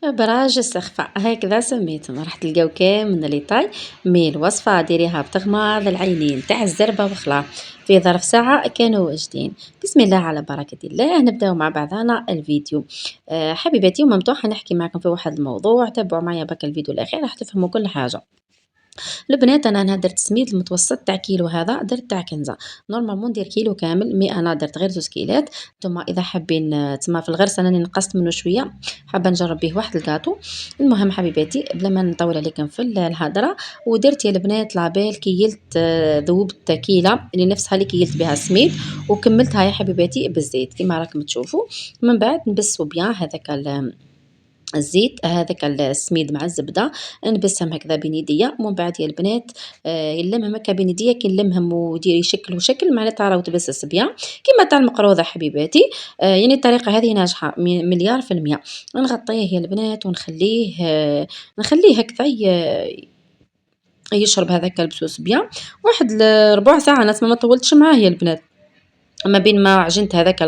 براج السخفة هكذا سميتهم، راح تلقاو كامل لي طاي. مي الوصفة ديريها بتغماض العينين تاع الزربة وخلا، في ظرف ساعة كانوا واجدين. بسم الله على بركة الله، نبداو مع بعضنا الفيديو. حبيباتي وممتوح نحكي معكم في واحد الموضوع، تابعوا معايا برك الفيديو الاخير راح تفهموا كل حاجة. البنات انا درت سميد المتوسط تاع كيلو، هذا درت تاع كنزه. نورمالمون ندير كيلو كامل، مي انا درت غير 2 كيلات. نتوما اذا حابين تما في الغرس راني نقصت منه شويه، حابه نجرب به واحد الكاطو. المهم حبيباتي بلا ما نطول عليكم في الهضره، ودرت يا البنات لابيل كيلت ذوبت كيله اللي نفسها اللي كيلت بها سميد، وكملتها يا حبيباتي بالزيت كما راكم تشوفوا. من بعد نبسوا بيان هذاك الزيت هذاك السميد مع الزبده، نبسهم هكذا بين يديا. ومن بعد يا البنات نلمهم هكا بين يديا، كي نلمهم وديري شكل وشكل معناتها راهو تبسس بيان كيما تاع المقروضه حبيباتي. يعني الطريقه هذه ناجحه مليار في المية. نغطيه يا البنات ونخليه نخليه هكذا يشرب هذاك البسوس بيان واحد ربع ساعه. ناس ما طولتش معاه يا البنات، ما بين ما عجنت هذاك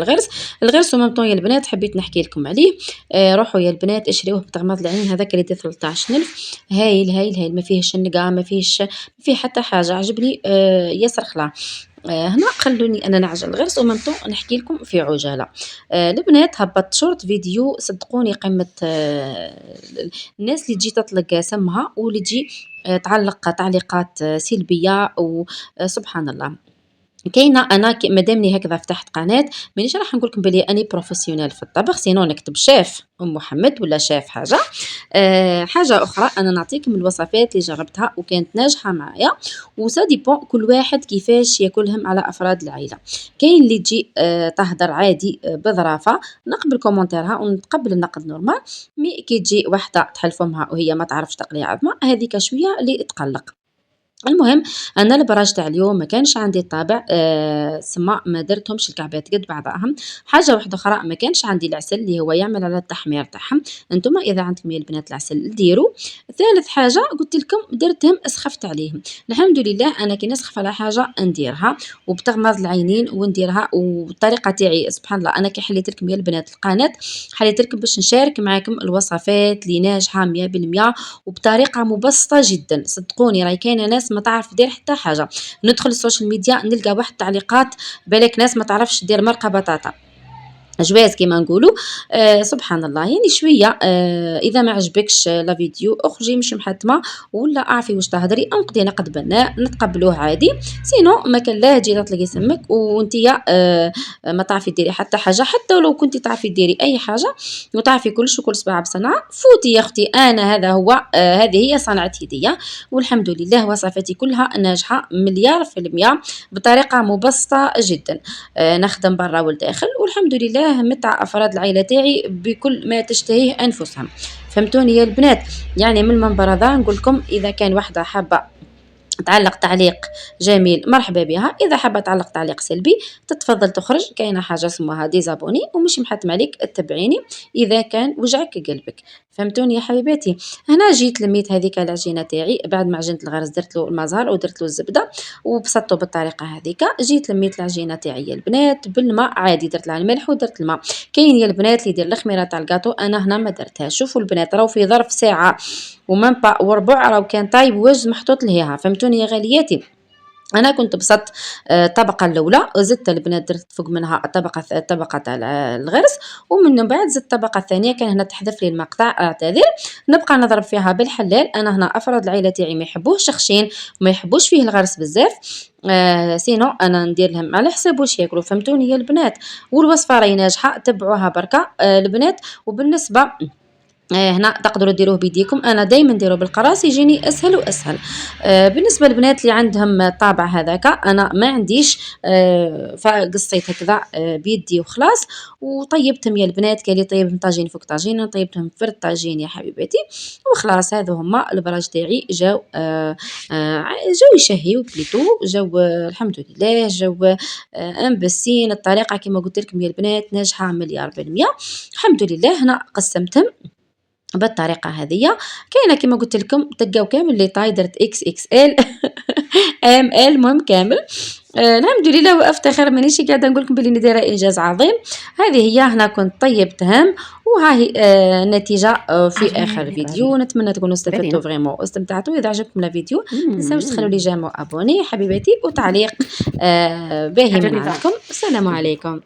الغرس ومام طون يا البنات حبيت نحكي لكم عليه. روحوا يا البنات اشريوه بتغماض العين، هذاك اللي 13,000 هايل هايل هايل، ما فيهش النقع، ما فيه حتى حاجه، عجبني ياسر خلا. هنا خلوني انا نعجن الغرس ومام طون نحكي لكم في عجاله. البنات هبطت شورت فيديو صدقوني قمه الناس اللي تجي تطلق سمها واللي تجي تعلق تعليقات سلبيه وسبحان الله. كاينه انا مادامني هكذا فتحت قناه مانيش راح نقول لكم بلي اني بروفيسيونيل في الطبخ، سينو نكتب شيف ام محمد ولا شيف حاجه. حاجه اخرى انا نعطيكم الوصفات اللي جربتها وكانت ناجحه معايا، وسا ديبون كل واحد كيفاش ياكلهم على افراد العائله. كاين اللي تجي تهدر عادي بظرافه، نقبل كومونتيرها ونتقبل النقد نورمال. مي كي تجي وحده تحل فمها وهي ما تعرفش تقلي عظمه، هذيك شويه اللي تقلق. المهم أنا البراج تاع اليوم ما كانش عندي الطابع، سما ما درتهمش الكعبات قد بعضهم. حاجة واحدة أخرى ما كانش عندي العسل اللي هو يعمل على التحمير تاعهم، أنتم إذا عندكم يا البنات العسل ديروا. ثالث حاجة قلت لكم درتهم سخفت عليهم. الحمد لله أنا كي نسخف على حاجة نديرها وبتغمض العينين ونديرها، والطريقة تاعي سبحان الله أنا كي حليت لكم يا البنات القناة حليت لكم باش نشارك معاكم الوصفات اللي ناجحة 100% وبطريقة مبسطة جدا. صدقوني راهي كاينة ناس ما تعرف دير حتى حاجة، ندخل السوشيال ميديا نلقى واحد التعليقات بالك ناس ما تعرفش دير مرقة بطاطا جواز كيما نقولوا. سبحان الله يعني شويه. اذا ما عجبكش لا فيديو اخرجي مش محتمه ولا اعرفي واش تهضري، انقدي نقد بناء نتقبلوه عادي. سينو ما كان لا تجي تطلقي سمك وانتيا ما تعرفي ديري حتى حاجه، حتى ولو كنتي تعرفي ديري اي حاجه وتعرفي كلش وكل صباع بصنعه فوتي يا اختي. انا هذا هو هذه هي صنعه يديا، والحمد لله وصفاتي كلها ناجحه مليار في المية بطريقه مبسطه جدا. نخدم برا والداخل والحمد لله متع افراد العائله تاعي بكل ما تشتهيه انفسهم. فهمتوني يا البنات؟ يعني من المنبر هذا نقول لكم اذا كان واحده حابه تعلق تعليق جميل مرحبا بها، اذا حابه تعلق تعليق سلبي تتفضل تخرج، كاينه حاجه اسمها ديزابوني ومش محتم عليك تتبعيني اذا كان وجعك قلبك. فهمتوني يا حبيباتي؟ هنا جيت لميت هذيك العجينه تاعي بعد ما عجنت الغرز، درت له المزهر ودرت له الزبده وبسطته بالطريقه هذيك. جيت لميت العجينه تاعي يا البنات بالماء عادي، درت لها الملح ودرت الماء. كاين يا البنات اللي يدير الخميره تاع الكاطو، انا هنا ما درتهاش. شوفوا البنات راهو في ظرف ساعه ومن با وربع راهو كان طايب وجه محطوط ليها. فهمتوني يا غالياتي؟ انا كنت بسطت الطبقه الاولى وزدت البنات درت فوق منها الطبقه تاع الغرس، ومن بعد زدت الطبقه الثانيه. كان هنا تحذف لي المقطع اعتذر. نبقى نضرب فيها بالحلال. انا هنا افراد العائله تاعي ما يحبوش خشين وما يحبوش فيه الغرس بزاف، سينو انا ندير لهم على حساب واش ياكلوا. فهمتوني يا البنات؟ والوصفه راهي ناجحه، تبعوها بركه البنات. وبالنسبه هنا تقدروا ديروه بيديكم، انا دائما نديروه بالقراص يجيني اسهل واسهل. بالنسبه للبنات اللي عندهم طابع هذاك انا ما عنديش، فقصيت هكذا بيدي وخلاص وطيبتهم يا البنات. كان لي طيبهم طاجين فوق طاجين طيبتهم في الطاجين يا حبيباتي وخلاص. هذو هما البراج تاعي جاو جاو يشهيو بليتو، جاو الحمد لله جاو مبسين. الطريقه كما قلت لكم يا البنات ناجحه مليار بالمية الحمد لله. هنا قسمتهم بالطريقه هذه. كاينه كما قلت لكم تلقاو كامل لي طاي، درت اكس اكس ال المهم كامل. الحمد لله وأفتخر مانيش قاعدة نقول لكم بلي أنا دايرة إنجاز عظيم. هذه هي، هنا كنت طيبت هَم، وها هي النتيجة في آخر الفيديو. نتمنى تكونوا استفدتوا فريمون واستمتعتوا. إذا عجبكم الفيديو ما تنساوش تخلوا لي جيم وأبوني حبيباتي، وتعليق باهي من عندكم. السلام عليكم.